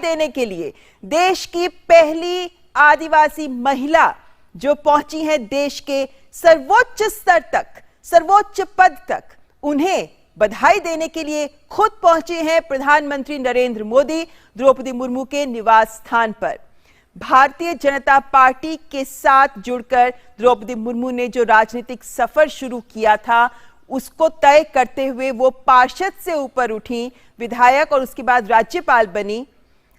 देने के लिए देश की पहली आदिवासी महिला जो पहुंची है देश के सर्वोच्च स्तर तक, सर्वोच्च पद तक, उन्हें बधाई देने के लिए खुद पहुंचे हैं प्रधानमंत्री नरेंद्र मोदी द्रौपदी मुर्मू के निवास स्थान पर। भारतीय जनता पार्टी के साथ जुड़कर द्रौपदी मुर्मू ने जो राजनीतिक सफर शुरू किया था उसको तय करते हुए वो पार्षद से ऊपर उठी, विधायक और उसके बाद राज्यपाल बनी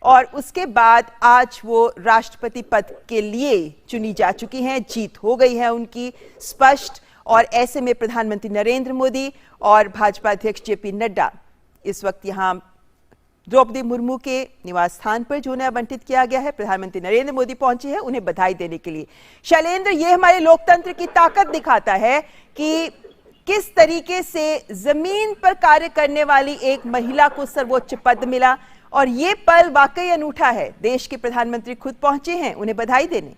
और उसके बाद आज वो राष्ट्रपति पद के लिए चुनी जा चुकी हैं। जीत हो गई है उनकी स्पष्ट। और ऐसे में प्रधानमंत्री नरेंद्र मोदी और भाजपा अध्यक्ष जेपी नड्डा इस वक्त यहाँ द्रौपदी मुर्मू के निवास स्थान पर जो उन्हें आवंटित किया गया है, प्रधानमंत्री नरेंद्र मोदी पहुंचे हैं उन्हें बधाई देने के लिए। शैलेंद्र, ये हमारे लोकतंत्र की ताकत दिखाता है कि किस तरीके से जमीन पर कार्य करने वाली एक महिला को सर्वोच्च पद मिला और ये पल वाकई अनूठा है। देश के प्रधानमंत्री खुद पहुंचे हैं उन्हें बधाई देने।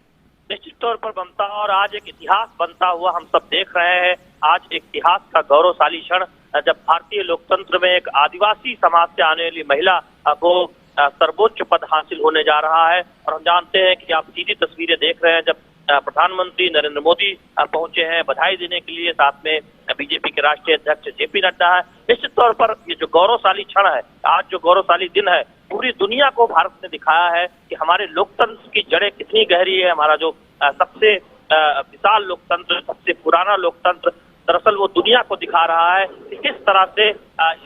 निश्चित तौर पर बनता और आज एक इतिहास बनता हुआ हम सब देख रहे हैं। आज एक इतिहास का गौरवशाली क्षण जब भारतीय लोकतंत्र में एक आदिवासी समाज से आने वाली महिला को सर्वोच्च पद हासिल होने जा रहा है। और हम जानते हैं कि आप सीधी तस्वीरें देख रहे हैं जब प्रधानमंत्री नरेंद्र मोदी पहुंचे हैं बधाई देने के लिए, साथ में बीजेपी के राष्ट्रीय अध्यक्ष जेपी नड्डा है। निश्चित तौर पर ये जो गौरवशाली क्षण है, आज जो गौरवशाली दिन है, पूरी दुनिया को भारत ने दिखाया है कि हमारे लोकतंत्र की जड़ें कितनी गहरी है। हमारा जो सबसे विशाल लोकतंत्र, सबसे पुराना लोकतंत्र, दरअसल वो दुनिया को दिखा रहा है कि किस तरह से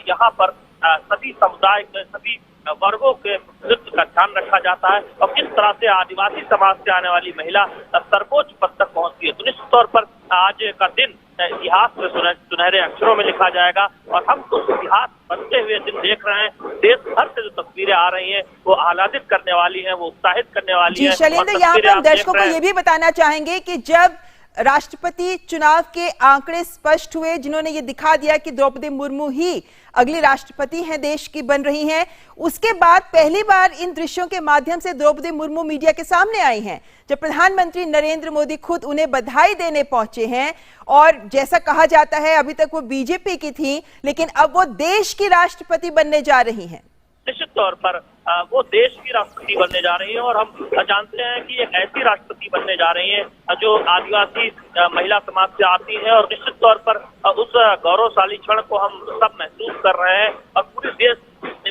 यहाँ पर सभी समुदाय के, सभी वर्गों के प्रतिनिधित्व का ध्यान रखा जाता है और किस तरह से आदिवासी समाज से आने वाली महिला सर्वोच्च पद तक पहुंचती है। तो निश्चित तौर पर आज का दिन इतिहास में सुनहरे अक्षरों में लिखा जाएगा और हम उस इतिहास बनते हुए दिन देख रहे हैं। देश भर से जो तस्वीरें आ रही हैं वो आह्लादित करने वाली हैं, वो उत्साहित करने वाली हैं। शैलेंद्र, यहाँ पर हम दर्शकों को ये भी बताना चाहेंगे कि जब राष्ट्रपति चुनाव के आंकड़े स्पष्ट हुए जिन्होंने ये दिखा दिया कि द्रौपदी मुर्मू ही अगली राष्ट्रपति हैं देश की बन रही हैं, उसके बाद पहली बार इन दृश्यों के माध्यम से द्रौपदी मुर्मू मीडिया के सामने आई हैं जब प्रधानमंत्री नरेंद्र मोदी खुद उन्हें बधाई देने पहुंचे हैं। और जैसा कहा जाता है अभी तक वो बीजेपी की थी लेकिन अब वो देश की राष्ट्रपति बनने जा रही हैं। निश्चित तौर पर वो देश की राष्ट्रपति बनने जा रही हैं और हम जानते हैं कि एक ऐसी राष्ट्रपति बनने जा रही हैं जो आदिवासी महिला समाज से आती है। और निश्चित तौर पर उस गौरवशाली क्षण को हम सब महसूस कर रहे हैं और पूरे देश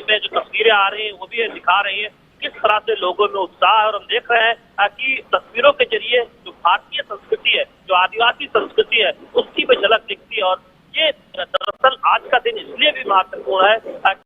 में जो तस्वीरें आ रही हैं वो भी दिखा रही हैं किस तरह से लोगों में उत्साह है। और हम देख रहे हैं कि तस्वीरों के जरिए जो भारतीय संस्कृति है, जो आदिवासी संस्कृति है, उसकी भी झलक दिखती है। और ये दरअसल आज का दिन इसलिए भी महत्वपूर्ण है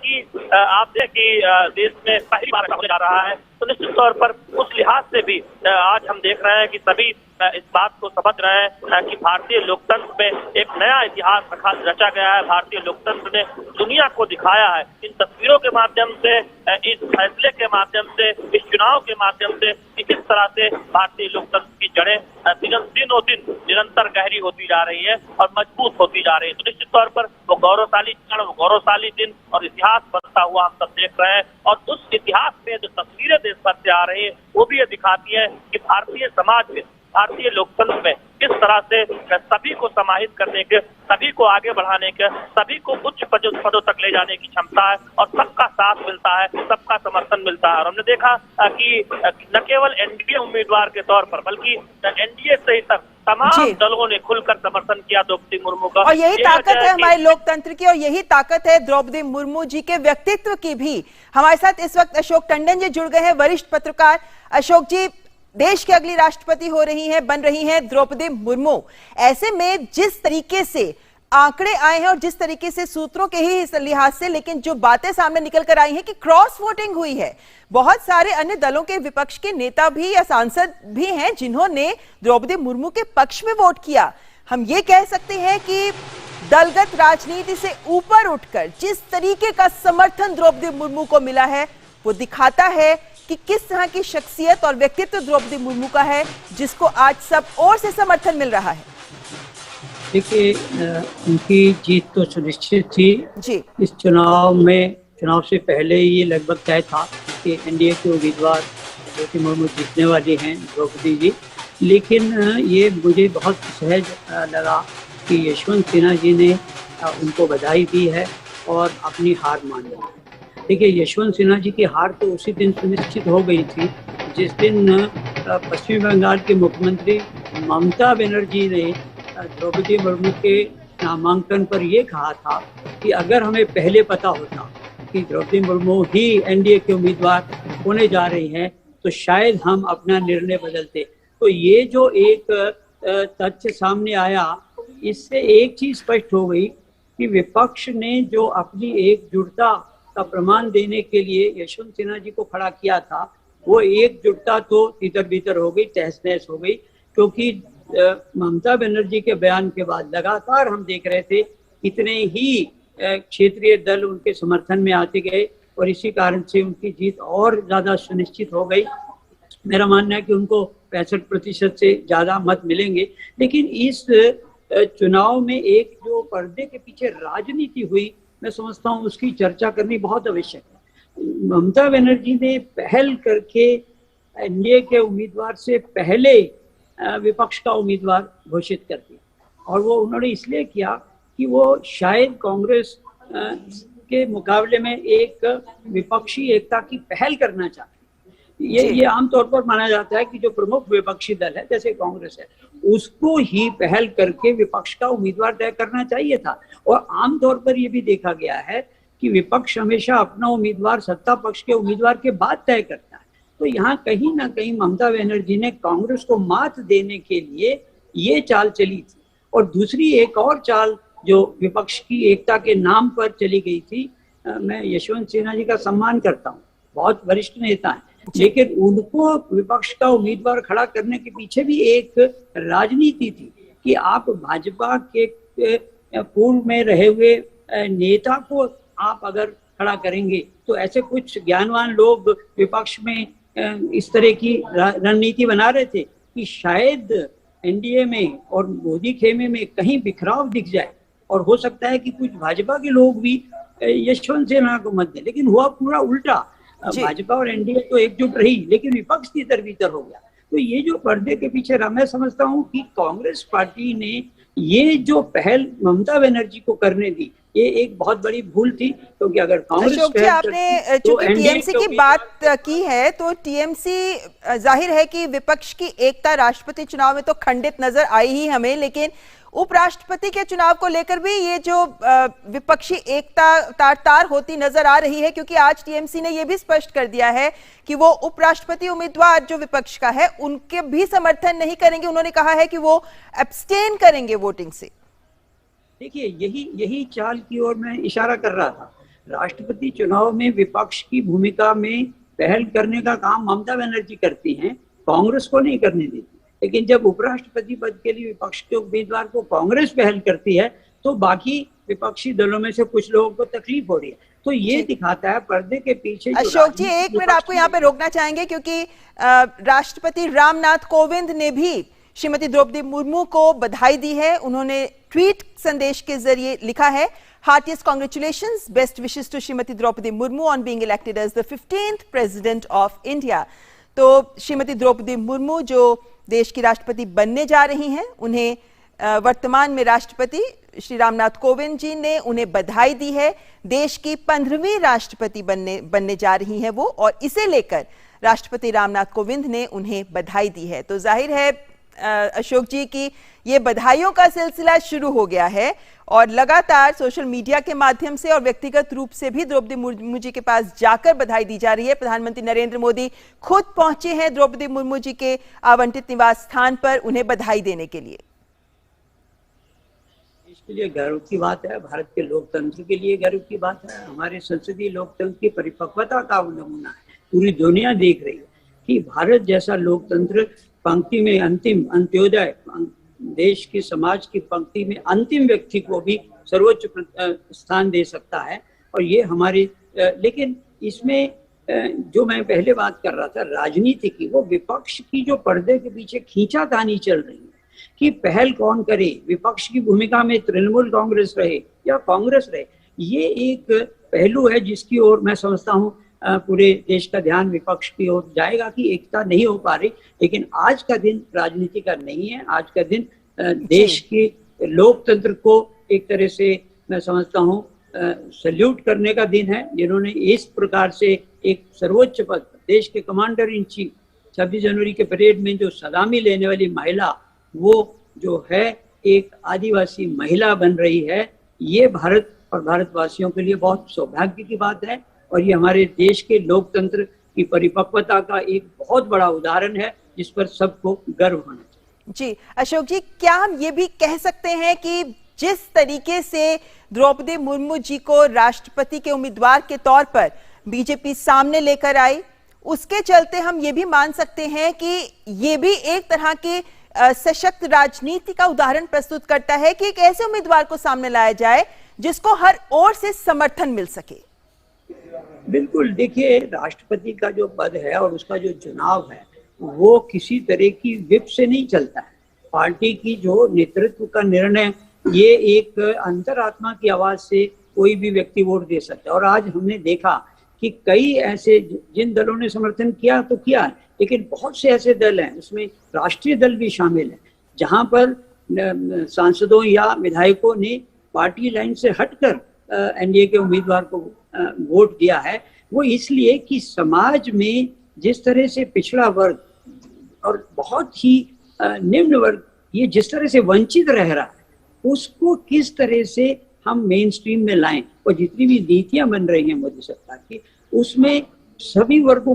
कि आप देखें कि देश में पहली बार होने जा रहा है। तो निश्चित तौर पर उस लिहाज से भी आज हम देख रहे हैं कि सभी इस बात को समझ रहे हैं कि भारतीय लोकतंत्र में एक नया इतिहास रचा गया है। भारतीय लोकतंत्र ने दुनिया को दिखाया है इन तस्वीरों के माध्यम से, इस फैसले के माध्यम से, इस चुनाव के माध्यम से कि किस तरह से भारतीय लोकतंत्र की जड़ें दिनों दिन निरंतर गहरी होती जा रही है और मजबूत होती जा रही है। तो निश्चित तौर पर वो गौरवशाली क्षण, वो गौरवशाली दिन और इतिहास बनता हुआ हम सब देख रहे हैं। और उस इतिहास में जो तस्वीरें देश भर से आ रही है वो भी ये दिखाती है कि भारतीय समाज में, भारतीय लोकतंत्र में किस तरह से सभी को समाहित करने के, सभी को आगे बढ़ाने के, सभी को उच्च पदों तक ले जाने की क्षमता है और सबका साथ मिलता है, सबका समर्थन मिलता है। और हमने देखा कि न केवल एनडीए उम्मीदवार के तौर पर बल्कि एनडीए से ही तमाम दलों ने खुलकर समर्थन किया द्रौपदी मुर्मू का। और यही ताकत है हमारे लोकतंत्र की और यही ताकत है द्रौपदी मुर्मू जी के व्यक्तित्व की भी। हमारे साथ इस वक्त अशोक टंडन जी जुड़ गए हैं, वरिष्ठ पत्रकार। अशोक जी, देश की अगली राष्ट्रपति हो रही हैं, बन रही हैं द्रौपदी मुर्मू। ऐसे में जिस तरीके से आंकड़े आए हैं और जिस तरीके से सूत्रों के ही लिहाज से, लेकिन जो बातें सामने निकल कर आई हैं कि क्रॉस वोटिंग हुई है, बहुत सारे अन्य दलों के विपक्ष के नेता भी या सांसद भी हैं जिन्होंने द्रौपदी मुर्मू के पक्ष में वोट किया। हम ये कह सकते हैं कि दलगत राजनीति से ऊपर उठकर जिस तरीके का समर्थन द्रौपदी मुर्मू को मिला है वो दिखाता है कि किस तरह की शख्सियत और व्यक्तित्व द्रौपदी मुर्मू का है जिसको आज सब ओर से समर्थन मिल रहा है। देखिए, उनकी जीत तो सुनिश्चित थी जी। इस चुनाव से पहले ये लगभग तय था कि एनडीए के उम्मीदवार द्रौपदी मुर्मू जीतने वाली हैं, द्रौपदी जी। लेकिन ये मुझे बहुत सहज लगा कि यशवंत सिन्हा जी ने उनको बधाई दी है और अपनी हार मान ली। देखिए, यशवंत सिन्हा जी की हार तो उसी दिन सुनिश्चित हो गई थी जिस दिन पश्चिम बंगाल के मुख्यमंत्री ममता बनर्जी ने द्रौपदी मुर्मू के नामांकन पर यह कहा था कि अगर हमें पहले पता होता कि द्रौपदी मुर्मू ही एनडीए के उम्मीदवार होने जा रही हैं तो शायद हम अपना निर्णय बदलते। तो ये जो एक तथ्य सामने आया, इससे एक चीज स्पष्ट हो गई कि विपक्ष ने जो अपनी एकजुटता का प्रमाण देने के लिए यशवंत सिन्हा जी को खड़ा किया था, वो एकजुटता तो तितर बितर हो गई, तहस नहस हो गई। क्योंकि ममता बनर्जी के बयान के बाद लगातार हम देख रहे थे इतने ही क्षेत्रीय दल उनके समर्थन में आते गए और इसी कारण से उनकी जीत और ज्यादा सुनिश्चित हो गई। मेरा मानना है कि उनको 65% से ज्यादा मत मिलेंगे। लेकिन इस चुनाव में एक जो पर्दे के पीछे राजनीति हुई, मैं समझता हूँ उसकी चर्चा करनी बहुत आवश्यक है। ममता बनर्जी ने पहल करके एनडीए के उम्मीदवार से पहले विपक्ष का उम्मीदवार घोषित कर दिया, और वो उन्होंने इसलिए किया कि वो शायद कांग्रेस के मुकाबले में एक विपक्षी एकता की पहल करना चाहते। ये आमतौर पर माना जाता है कि जो प्रमुख विपक्षी दल है जैसे कांग्रेस है, उसको ही पहल करके विपक्ष का उम्मीदवार तय करना चाहिए था। और आमतौर पर ये भी देखा गया है कि विपक्ष हमेशा अपना उम्मीदवार सत्ता पक्ष के उम्मीदवार के बाद तय करता है। तो यहाँ कहीं ना कहीं ममता बनर्जी ने कांग्रेस को मात देने के लिए ये चाल चली थी। और दूसरी एक और चाल जो विपक्ष की एकता के नाम पर चली गई थी, मैं यशवंत सिन्हा जी का सम्मान करता हूँ, बहुत वरिष्ठ नेता हैं, लेकिन उनको विपक्ष का उम्मीदवार खड़ा करने के पीछे भी एक राजनीति थी कि आप भाजपा के पूर्व में रहे हुए नेता को आप अगर खड़ा करेंगे तो ऐसे कुछ ज्ञानवान लोग विपक्ष में इस तरह की रणनीति बना रहे थे कि शायद एनडीए में और मोदी खेमे में कहीं बिखराव दिख जाए और हो सकता है कि कुछ भाजपा के लोग भी यशवंत सिन्हा को मत दें। लेकिन हुआ पूरा उल्टा, भाजपा और एनडीए तो एकजुट रही लेकिन विपक्ष तितर बितर हो गया। तो ये जो पर्दे के पीछे रहा, मैं समझता हूँ कि कांग्रेस पार्टी ने ये जो पहल ममता बनर्जी को करने दी, ये एक बहुत बड़ी भूल थी। क्योंकि अगर कांग्रेस अशोक जी, आपने चूंकि टीएमसी की बात की है तो टीएमसी जाहिर है कि विपक्ष की एकता राष्ट्रपति चुनाव में तो खंडित नजर आई ही हमें, लेकिन उपराष्ट्रपति के चुनाव को लेकर भी ये जो विपक्षी एकता तार-तार होती नजर आ रही है, क्योंकि आज टीएमसी ने ये भी स्पष्ट कर दिया है कि वो उपराष्ट्रपति उम्मीदवार जो विपक्ष का है उनके भी समर्थन नहीं करेंगे। उन्होंने कहा है कि वो एब्सटेन करेंगे वोटिंग से। देखिए, यही चाल की ओर मैं इशारा कर रहा था। राष्ट्रपति चुनाव में विपक्ष की भूमिका में पहल करने का काम ममता बनर्जी करती हैं, कांग्रेस को नहीं करने देती। लेकिन जब उपराष्ट्रपति पद के लिए विपक्ष के उम्मीदवार को कांग्रेस पहल करती है तो बाकी विपक्षी दलों में से कुछ लोगों को तकलीफ हो रही है। तो ये दिखाता है पर्दे के पीछे। अशोक जी, एक मिनट आपको यहाँ पे रोकना चाहेंगे, क्योंकि राष्ट्रपति रामनाथ कोविंद ने भी श्रीमती द्रौपदी मुर्मू को बधाई दी है। उन्होंने ट्वीट संदेश के जरिए लिखा है, heartiest congratulations, best wishes to Shrimati Draupadi Murmu on being elected as the 15th president of India. तो श्रीमती द्रौपदी मुर्मू जो देश की राष्ट्रपति बनने जा रही हैं, उन्हें वर्तमान में राष्ट्रपति श्री रामनाथ कोविंद जी ने उन्हें बधाई दी है। देश की 15वीं राष्ट्रपति बनने जा रही हैं वो, और इसे लेकर राष्ट्रपति रामनाथ कोविंद ने उन्हें बधाई दी है। तो जाहिर है अशोक जी की ये बधाइयों का सिलसिला शुरू हो गया है और लगातार सोशल मीडिया के माध्यम से और व्यक्तिगत रूप से भी द्रौपदी मुर्मू जी के पास जाकर बधाई दी जा रही है। प्रधानमंत्री नरेंद्र मोदी खुद पहुंचे हैं द्रौपदी मुर्मू जी के आवंटित निवास स्थान पर उन्हें बधाई देने के लिए। इसके लिए गर्व की बात है, भारत के लोकतंत्र के लिए गर्व की बात है, हमारे संसदीय लोकतंत्र की परिपक्वता का नमूना है। पूरी दुनिया देख रही है कि भारत जैसा लोकतंत्र पंक्ति में अंतिम अंत्योदय, देश की समाज की पंक्ति में अंतिम व्यक्ति को भी सर्वोच्च स्थान दे सकता है। और ये हमारी लेकिन इसमें जो मैं पहले बात कर रहा था राजनीति की, वो विपक्ष की जो पर्दे के पीछे खींचातानी चल रही है कि पहल कौन करे, विपक्ष की भूमिका में तृणमूल कांग्रेस रहे या कांग्रेस रहे, ये एक पहलू है जिसकी ओर मैं समझता हूँ पूरे देश का ध्यान विपक्ष की ओर जाएगा कि एकता नहीं हो पा रही। लेकिन आज का दिन राजनीति का नहीं है, आज का दिन देश के लोकतंत्र को एक तरह से मैं समझता हूँ सल्यूट करने का दिन है, जिन्होंने इस प्रकार से एक सर्वोच्च पद, देश के कमांडर इन चीफ, 26 जनवरी के परेड में जो सलामी लेने वाली महिला, वो जो है एक आदिवासी महिला बन रही है। ये भारत और भारतवासियों के लिए बहुत सौभाग्य की बात है और ये हमारे देश के लोकतंत्र की परिपक्वता का एक बहुत बड़ा उदाहरण है, जिस पर सबको गर्व होना चाहिए। जी अशोक जी, क्या हम ये भी कह सकते हैं कि जिस तरीके से द्रौपदी मुर्मू जी को राष्ट्रपति के उम्मीदवार के तौर पर बीजेपी सामने लेकर आई, उसके चलते हम ये भी मान सकते हैं कि ये भी एक तरह की सशक्त राजनीति का उदाहरण प्रस्तुत करता है कि एक ऐसे उम्मीदवार को सामने लाया जाए जिसको हर ओर से समर्थन मिल सके। बिल्कुल, देखिए, राष्ट्रपति का जो पद है और उसका जो चुनाव है वो किसी तरह की विप से नहीं चलता है। पार्टी की जो नेतृत्व का निर्णय, ये एक अंतरात्मा की आवाज से कोई भी व्यक्ति वोट दे सकता है। और आज हमने देखा कि कई ऐसे जिन दलों ने समर्थन किया तो किया, लेकिन बहुत से ऐसे दल हैं, उसमें राष्ट्रीय दल भी शामिल है, जहां पर सांसदों या विधायकों ने पार्टी लाइन से हटकर एनडीए के उम्मीदवार को वोट दिया है। वो इसलिए कि समाज में जिस तरह से पिछड़ा वर्ग और बहुत ही निम्न वर्ग ये जिस तरह से वंचित रह रहा है, उसको किस तरह से हम मेन स्ट्रीम में लाएं। और जितनी भी नीतियां बन रही हैं मोदी सरकार की, उसमें सभी वर्गों